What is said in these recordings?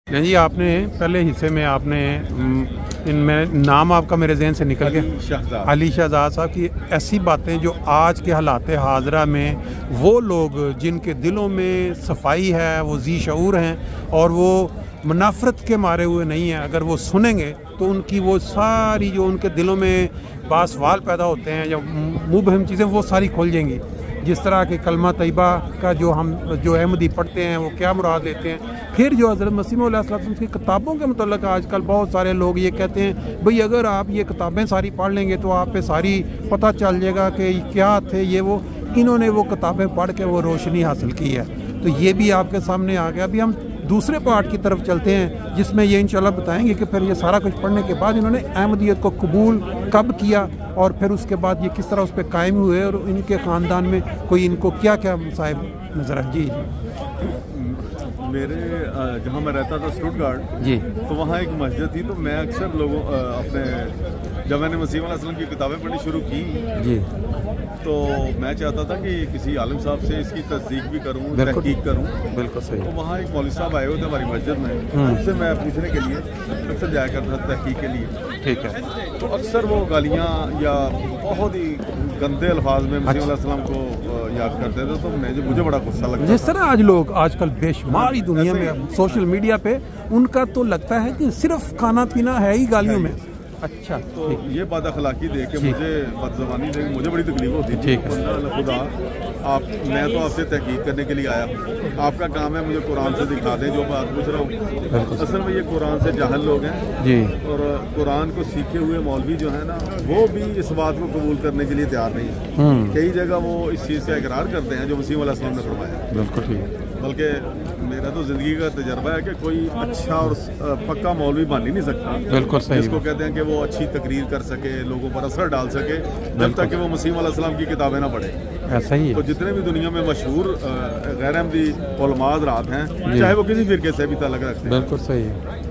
जी आपने पहले हिस्से में आपने इनमें नाम आपका मेरे जहन से निकल गया, अली शहजाद साहब की ऐसी बातें जो आज के हालात हाजरा में वो लोग जिनके दिलों में सफाई है, वो जी शऊर हैं और वो मुनाफरत के मारे हुए नहीं हैं, अगर वो सुनेंगे तो उनकी वो सारी जो उनके दिलों में बासवाल पैदा होते हैं या मुबहम चीज़ें वो सारी खुल जाएंगी। जिस तरह के कलमा तैयबा का जो अहमदी पढ़ते हैं वो क्या मुराद लेते हैं, फिर जो हज़रत मसीह मौला अलैहिस्सलाम की किताबों के मतलब आजकल बहुत सारे लोग ये कहते हैं भाई अगर आप ये किताबें सारी पढ़ लेंगे तो आप पे सारी पता चल जाएगा कि क्या थे ये वो। इन्होंने वो किताबें पढ़ के वो रोशनी हासिल की है, तो ये भी आपके सामने आ गया। अभी हम दूसरे पार्ट की तरफ चलते हैं जिसमें ये इंशाल्लाह बताएंगे कि फिर ये सारा कुछ पढ़ने के बाद इन्होंने अहमदियत को कबूल कब किया और फिर उसके बाद ये किस तरह उस पर कायम हुए और इनके ख़ानदान में कोई इनको क्या क्या मसाइब नज़र आए। जी मेरे जहाँ मैं रहता था स्टुटगार्ट जी, तो वहाँ एक मस्जिद थी, तो मैं अक्सर लोगों जब मैंने मसीह मौला अलैहिस्सलाम की किताबें पढ़नी शुरू की जी, तो मैं चाहता था कि किसी आलिम साहब से इसकी तस्दीक भी करूँ, तहकीक करूँ। बिल्कुल सही। तो वहाँ एक मौलवी साहब आए हुए थे हमारी मस्जिद में, उनसे मैं पूछने के लिए अक्सर जाया करता था तहकीक के लिए। ठीक है। तो अक्सर वो गालियाँ या बहुत ही गंदे अल्फाज में मसीह मौला अलैहिस्सलाम को याद करते थे, तो मुझे बड़ा गुस्सा लगता। जिस तरह आज लोग आजकल बेशुमारी दुनिया में सोशल मीडिया पे उनका तो लगता है कि सिर्फ खाना पीना है ही गालियों में। अच्छा, तो ये बात अखलाकी देख के मुझे बदज़बानी देख मुझे बड़ी तकलीफ होती थी। खुदा मैं तो आपसे तहकीक करने के लिए आया हूँ, आपका काम है मुझे कुरान से दिखा दें जो बात पूछ रहा हूँ। असल में ये कुरान से जाहिल लोग हैं जी, और कुरान को सीखे हुए मौलवी जो है ना वो भी इस बात को कबूल करने के लिए तैयार नहीं है। कई जगह वो इस चीज़ का इकरार करते हैं जो मसीह मौला अलैहिस्सलाम ने फरमाया। बिल्कुल ठीक है। बल्कि मेरा तो ज़िंदगी का तजर्बा है कि कोई अच्छा और पक्का मौलवी बन ही नहीं सकता। बिल्कुल सही। जिसको कहते हैं कि वो अच्छी तकरीर कर सके, लोगों पर असर डाल सके, जब तक कि वो मसीह मौला अलैहिस्सलाम की किताबें ना पढ़े। ऐसा ही है। तो जितने भी दुनिया में मशहूर गैर अहमदी उलमा हज़रात हैं, चाहे वो किसी फिरके से भी ताल्लुक़ रखते हैं, बिल्कुल सही है,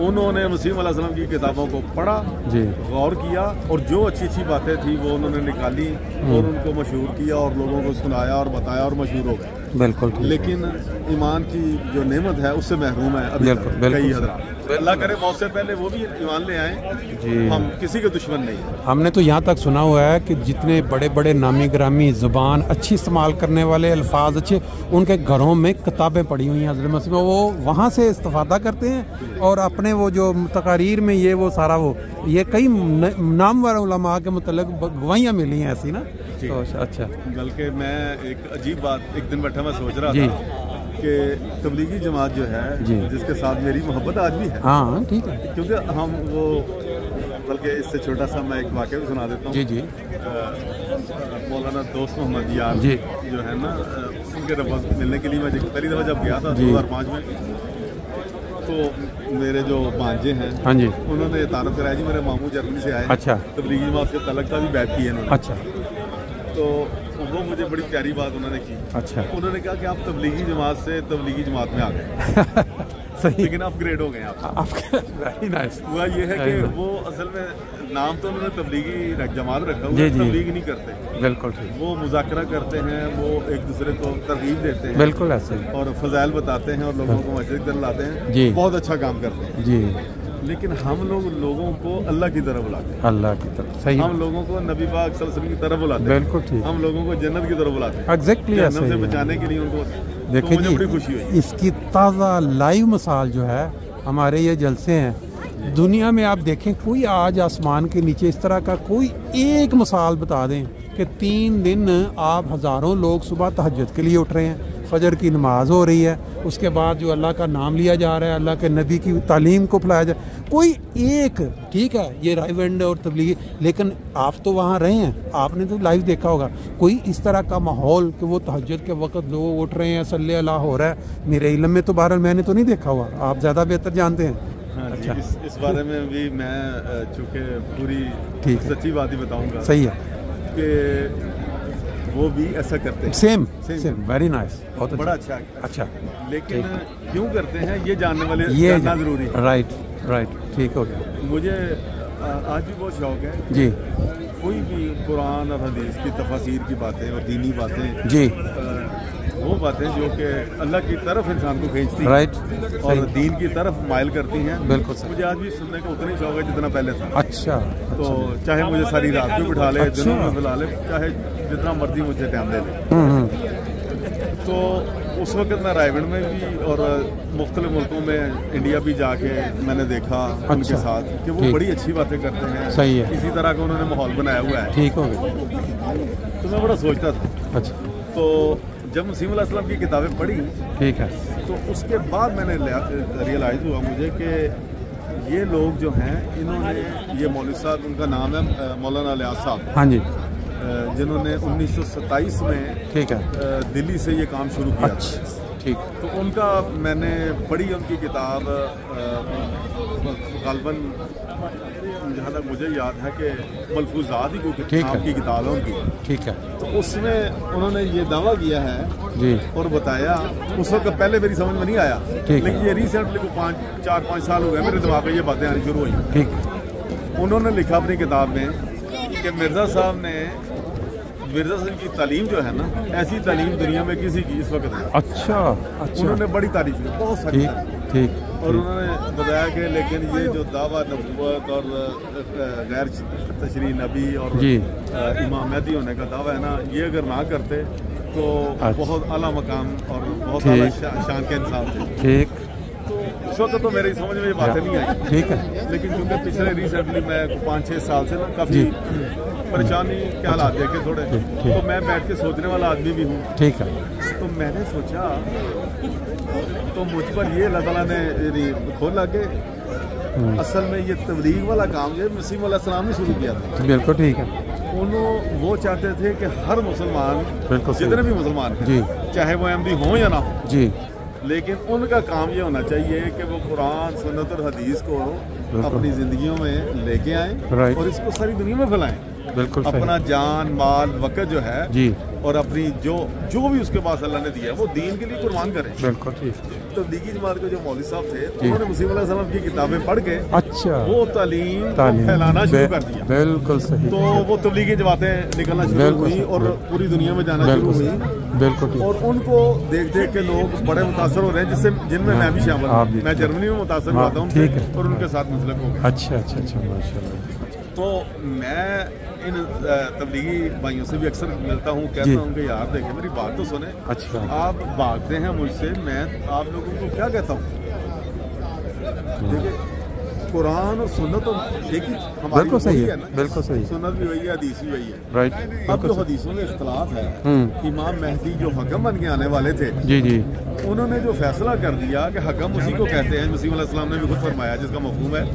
उन्होंने मसीह मौला अलैहिस्सलाम की किताबों को पढ़ा जी, गौर किया और जो अच्छी अच्छी बातें थी वो उन्होंने निकाली और उनको मशहूर किया और लोगों को सुनाया और बताया और मशहूर हो गए। बिल्कुल। लेकिन ईमान की जो नेमत है उससे महरूम है अभी तक कई हज़रात। अल्लाह करे मौत से पहले वो भी ईमान ले आए जी, हम किसी के दुश्मन नहीं है। हमने तो यहाँ तक सुना हुआ है कि जितने बड़े बड़े नामी ग्रामी ज़ुबान अच्छी इस्तेमाल करने वाले अल्फाज अच्छे उनके घरों में किताबें पढ़ी हुई हैं हज़रत मसीह में, वो वहाँ से इस्तेफादा करते हैं और अपने वो जो तकारीर में ये वो सारा वो ये कई नामवर उलमा के मुतल्लिक़ गवाहियाँ मिली हैं ऐसी ना। तो अच्छा, बल्कि मैं एक अजीब बात एक दिन बैठा मैं सोच रहा था कि तबलीगी जमात जो है जिसके साथ मेरी मोहब्बत आज भी है। हाँ ठीक है, क्योंकि हम वो बल्कि इससे छोटा सा मैं एक वाक़या भी सुना देता हूँ। जी जी। मौलाना दोस्त मोहम्मद यार जी जो है ना उनके रफ़ मिलने के लिए मैं पहली दफ़ा जब गया था 2005 में, तो मेरे जो भांजे हैं हाँ जी उन्होंने ये तारुफ कराया जी मेरे मामू जर्मनी से आए। अच्छा। तबलीगी जमात से तलक का भी बैत की है उन्होंने। अच्छा। तो वो मुझे बड़ी प्यारी बात उन्होंने की। अच्छा। उन्होंने कहा कि आप तबलीगी जमात से तबलीगी जमात में आ गए सही, लेकिन अपग्रेड हो गए आप। Very nice. हुआ ये है कि वो असल में नाम तो उन्होंने तबलीगी जमात रखा हुआ है, तबलीग नहीं करते। बिल्कुल ठीक। वो मुज़ाकरा करते हैं, वो एक दूसरे को तरगीब देते हैं, बिल्कुल ऐसे, और फजाइल बताते हैं और लोगों को मस्जिद कर लाते हैं। बहुत अच्छा काम करते हैं जी। लेकिन हम लोगों को अल्लाह की तरफ बुलाते हैं, अल्लाह की तरफ। सही। हम लोगों को नबी पाक सल्लल्लाहु अलैहि वसल्लम की तरफ बुलाते हैं। बिल्कुल ठीक। हम लोगों को जन्नत की तरफ बुलाते हैं। एग्जैक्टली ऐसे से बचाने के लिए उनको। देखिए जी, बड़ी खुशी हुई। इसकी ताज़ा लाइव मिसाल जो है हमारे ये जलसे हैं दुनिया में। आप देखें कोई आज आसमान के नीचे इस तरह का कोई एक मिसाल बता दें कि 3 दिन आप हज़ारों लोग सुबह तहज्जुद के लिए उठ रहे हैं, फजर की नमाज हो रही है, उसके बाद जो अल्लाह का नाम लिया जा रहा है, अल्लाह के नबी की तालीम को फैलाया जाए, कोई एक ठीक है ये राइवेंड और तबलीगी, लेकिन आप तो वहाँ रहे हैं, आपने तो लाइव देखा होगा कोई इस तरह का माहौल कि वो तहज्जुद के वक्त लोग उठ रहे हैं, सल्ले अल्लाह हो रहा है। मेरे इल्म में तो बहरहाल मैंने तो नहीं देखा हुआ, आप ज़्यादा बेहतर जानते हैं। हाँ अच्छा। इस बारे में भी मैं चूँकि पूरी सच्ची बात ही बताऊँगा। सही है कि वो भी ऐसा करते हैं। सेम वेरी नाइस, बहुत बड़ा अच्छा। अच्छा, लेकिन क्यों करते हैं ये जानने वाले ये जानना जरूरी है। राइट ठीक हो गया। मुझे आज भी बहुत शौक है जी, कोई भी कुरान और हदीस की तफसीर की बातें और दीनी बातें जी वो बातें जो कि अल्लाह की तरफ इंसान को खींचती हैं और दीन की तरफ माइल करती हैं। बिल्कुल मुझे आज भी सुनने का उतना ही शौक है जितना पहले था। अच्छा। तो चाहे मुझे सारी रात भी बिठा ले, दिनों में बुला ले, चाहे जितना मर्जी मुझे टाइम दे ले। तो उस वक्त मैं रायगढ़ में भी और मुख्तलिफ मुल्कों में इंडिया भी जाके मैंने देखा उनके साथ कि वो बड़ी अच्छी बातें करते हैं। सही है। इसी तरह का उन्होंने माहौल बनाया हुआ है। ठीक हो गया। तो मैं बड़ा सोचता था। अच्छा। तो जब मसीह अलैहिस्सलाम की किताबें पढ़ी, ठीक है, तो उसके बाद मैंने रियलाइज़ हुआ मुझे कि ये लोग जो हैं इन्होंने, ये मौलवी साहब, उनका नाम है मौलाना लियाज़ साहब, हाँ जी, जिन्होंने 1927 में, ठीक है, दिल्ली से ये काम शुरू किया। अच्छा, ठीक। तो उनका मैंने पढ़ी उनकी किताब, गालबन जहाँ तक मुझे याद है कि मलफूजात ही कोई नाम की किताब है उनकी। ठीक है। तो उसमें उन्होंने ये दावा किया है जी और बताया, उस वक्त पहले मेरी समझ में नहीं आया, लेकिन ये रिसेंटली को 4-5 साल हुए मेरे दिमाग में ये बातें आनी शुरू हुई। ठीक। उन्होंने लिखा अपनी किताब में कि मिर्ज़ा साहब ने, मिर्ज़ा साहब की तालीम जो है ना, ऐसी तालीम दुनिया में किसी की इस वक्त नहीं। अच्छा। उन्होंने बड़ी तारीफ की, बहुत सारी। ठीक। और उन्होंने बताया कि लेकिन ये जो दावा नबूवत और गैर तशरी नबी और इमाम महदी होने का दावा है ना, ये अगर ना करते तो बहुत आला मकाम और बहुत आला शान के इंसान थे। ठीक। तो उस वक्त तो मेरी समझ में ये बातें नहीं आई। ठीक है। लेकिन क्योंकि पिछले रिसेंटली मैं 5-6 साल से ना काफ़ी परेशानी के हालात देखे थोड़े, तो मैं बैठ के सोचने वाला आदमी भी हूँ। ठीक है। तो मैंने सोचा, तो मुझ पर ये अल्लाह ताला ने खोला कि असल में ये तबलीग वाला काम जो मसीह अलैहिस्सलाम ने शुरू किया था। बिल्कुल ठीक है। वो चाहते थे कि हर मुसलमान, जितने भी मुसलमान हैं, चाहे वो अहमदी हों या ना हो जी, लेकिन उनका काम ये होना चाहिए कि वो कुरान, सुन्नत और हदीस को अपनी ज़िंदगियों में लेके आएँ और इसको सारी दुनिया में फैलाएं। बिल्कुल। अपना जान, माल, वक़्त जो है जी, और अपनी जो भी उसके पास अल्लाह ने दिया है वो दीन के लिए कुर्बान करें। बिल्कुल ठीक। तो तबलीगी जमात के जो मौलवी साहब थे, उन्होंने मसीह अलैहिस्सलाम की किताबें पढ़ के अच्छा वो तालीम फैलाना शुरू कर दिया। बिल्कुल सही। तो वो तबलीगी जमातें निकलना शुरू हुई और पूरी दुनिया में जाना शुरू हुई। बिल्कुल। और उनको देख देख के लोग बड़े मुतासर हो रहे हैं, जिनमें मैं भी शामिल हूँ। मैं जर्मनी में मुतासर हुआ था उनसे और उनके साथ मुंसलिक हो गया। अच्छा अच्छा अच्छा, माशाल्लाह। तो मैं इन तबलीगी भाइयों से भी अक्सर मिलता हूँ, कहता हूँ कि यार देखें मेरी बात तो सुने। अच्छा। आप भागते हैं मुझसे, मैं आप लोगों को क्या कहता हूँ, देखिए कुरान और सुन्नत तो एक ही हमारी वही है ना। बिल्कुल सही। सुन्नत भी वही है, हदीस भी वही है। राइट। अब जो हदीसों में इख्तलाफ है, इमाम महदी जो हकम बन के आने वाले थे जी जी, उन्होंने जो फैसला कर दिया कि हकम उसी को कहते हैं, मसीह अलैहिस्सलाम ने भी खुद फरमाया, जिसका मफहूम है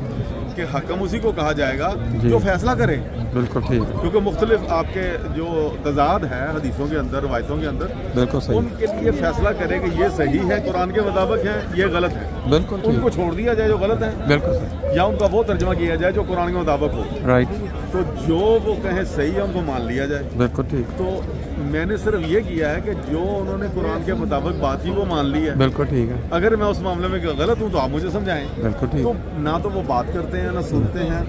कि हकम उसी को कहा जाएगा जो फैसला करे। बिल्कुल ठीक। क्योंकि मुख्तलिफ आपके जो तजाद है हदीसों के अंदर, रवायतों के अंदर, बिल्कुल सही, उनके लिए फैसला करे कि ये सही है, कुरान के मुताबिक है, ये गलत है। बिल्कुल। उनको छोड़ दिया जाए जो गलत है। बिल्कुल। या उनका वो तर्जमा किया जाए जो कुरान के मुताबिक हो। राइट। तो जो वो कहें सही है उनको मान लिया जाए। बिल्कुल ठीक। तो मैंने सिर्फ ये किया है कि जो उन्होंने कुरान के मुताबिक बात की वो मान ली है। बिल्कुल ठीक है। अगर मैं उस मामले में गलत हूँ तो आप मुझे समझाएं। बिल्कुल ठीक। तो ना तो वो बात करते हैं ना सुनते हैं,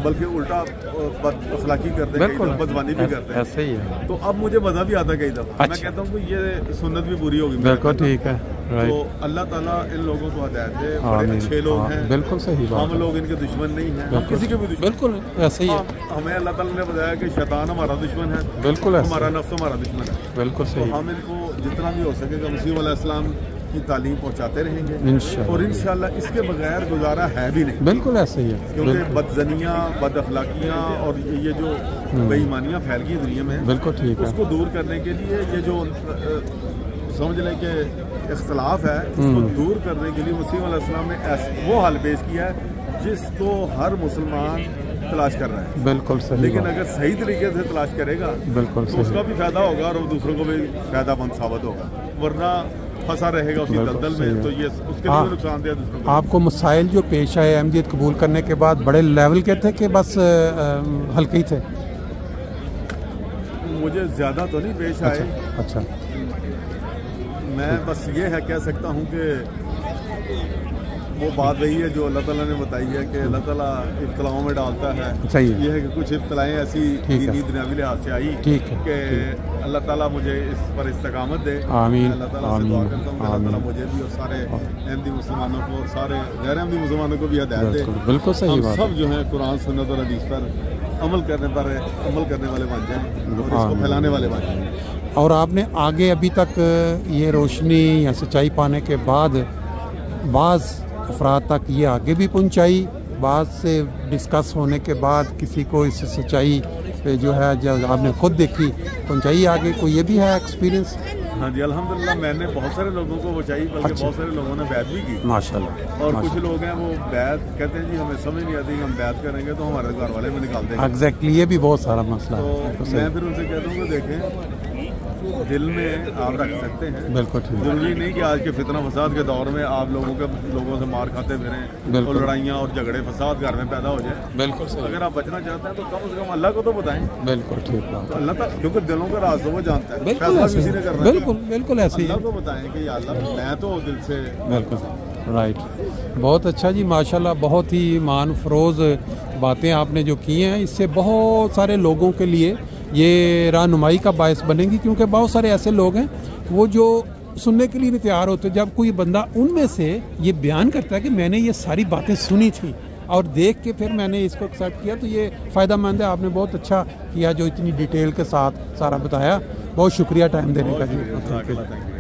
बल्कि उल्टा अखलाकी करते हैं, बदवानी भी करते हैं। ऐसे ही है। तो अब मुझे मजा भी आता कई दफा। मैं कहता हूँ कि ये सुन्नत भी पूरी होगी। बिल्कुल ठीक है। तो अल्लाह ताला इन लोगों को हिदायत दे। बड़े अच्छे लोग हैं। बिल्कुल सही बात। हम लोग इनके दुश्मन नहीं हैं, हम किसी के भी दुश्मन। बिल्कुल ऐसे ही है। हमें अल्लाह ताला ने बताया कि शैतान हमारा दुश्मन है। बिल्कुल। हमारा नफ्स हमारा दुश्मन है। बिल्कुल सही। हम इनको जितना भी हो सकेगा मसीह अलैहिस्सलाम की तालीम पहुँचाते रहेंगे इंशाअल्लाह, और इंशाअल्लाह इसके बगैर गुजारा है भी नहीं। बिल्कुल ऐसे ही है। क्योंकि बदजनियाँ, बद अखलाकियाँ और ये जो बेईमानियाँ फैल गई दुनिया में, बिल्कुल ठीक है, उसको दूर करने के लिए ये जो समझ लें कि इख्तलाफ है, उसको दूर करने के लिए मसीह अलैहिस्सलाम ने वो हल पेश किया है जिसको हर मुसलमान तलाश कर रहा है। बिल्कुल सही। लेकिन अगर सही तरीके से तलाश करेगा बिल्कुल तो उसका भी फायदा होगा और दूसरों को भी फायदामंद साबित होगा, वरना फंसा रहेगा उसी दलदल में, तो ये उसके लिए नुकसानदेह दूसरों को। आपको मसाइल जो पेश आए अहमदियत कबूल करने के बाद बड़े लेवल के थे कि बस हल्के ही थे? मुझे ज़्यादा तो नहीं पेश आए। अच्छा। मैं बस ये है कह सकता हूँ कि वो बात वही है जो अल्लाह ताला ने बताई है कि अल्लाह ताला इब्तलाओं में डालता है। सही ये है कि कुछ इब्तलाएं ऐसी दीनी दुनियावी लिहाज से आई कि अल्लाह ताला मुझे इस पर इस्तकामत दे। आमीन। अल्लाह ताला से दुआ करता हूँ कि अल्लाह ताला मुझे भी और सारे अहमदी मुसलमानों को और सारे गैर अहमदी मुसलमानों को भी हिदायत दे। बिल्कुल सही बात। सब जो है कुरान सुन्नत और हदीस पर अमल करने वाले बन जाएं और इसको फैलाने वाले बन जाएं। और आपने आगे अभी तक ये रोशनी या सच्चाई पाने के बाद बाज़ अफराद तक ये आगे भी पहुंचाई, बात से डिस्कस होने के बाद किसी को इस सच्चाई पे जो है जब आपने खुद देखी पहुंचाई आगे, कोई ये भी है एक्सपीरियंस? हाँ जी, अल्हम्दुलिल्लाह मैंने बहुत सारे लोगों को पहुंचाई, बल्कि बहुत सारे लोगों ने बैत भी की माशाल्लाह। और कुछ लोग हैं वो बैत कहते हैं जी हमें समझ नहीं आती, हम बैत करेंगे तो हमारे घर वाले में निकाल देंगे। एग्जैक्टली, ये भी बहुत सारा मसला है। तो मैं फिर उनसे कहता हूँ कि देखें दिल में आप रख सकते हैं, बिल्कुल ठीक। जरूरी नहीं कि आज के फितना फसाद के दौर में आप लोगों से मार खाते फिरें और लड़ाइयाँ और झगड़े फसाद घर में पैदा हो जाए। बिल्कुल सही। अगर आप बचना चाहते हैं तो कम से कम अल्लाह को तो बताएं। बिल्कुल ठीक बात। अल्लाह तक, क्योंकि दिलों का राज तो वो जानता है, बिल्कुल फैसला किसी ने करना है। बिल्कुल बिल्कुल ऐसे ही अल्लाह को बताएं कि अल्लाह मैं तो दिल से। बिल्कुल राइट, बहुत अच्छा जी, माशाल्लाह। बहुत ही ईमान फरोज़ बातें आपने जो की हैं, इससे बहुत सारे लोगों के लिए ये रहनुमाई का बायस बनेगी, क्योंकि बहुत सारे ऐसे लोग हैं वो जो सुनने के लिए नहीं तैयार होते। जब कोई बंदा उनमें से ये बयान करता है कि मैंने ये सारी बातें सुनी थी और देख के फिर मैंने इसको एक्सेप्ट किया, तो ये फ़ायदेमंद है। आपने बहुत अच्छा किया जो इतनी डिटेल के साथ सारा बताया। बहुत शुक्रिया टाइम देने का जी।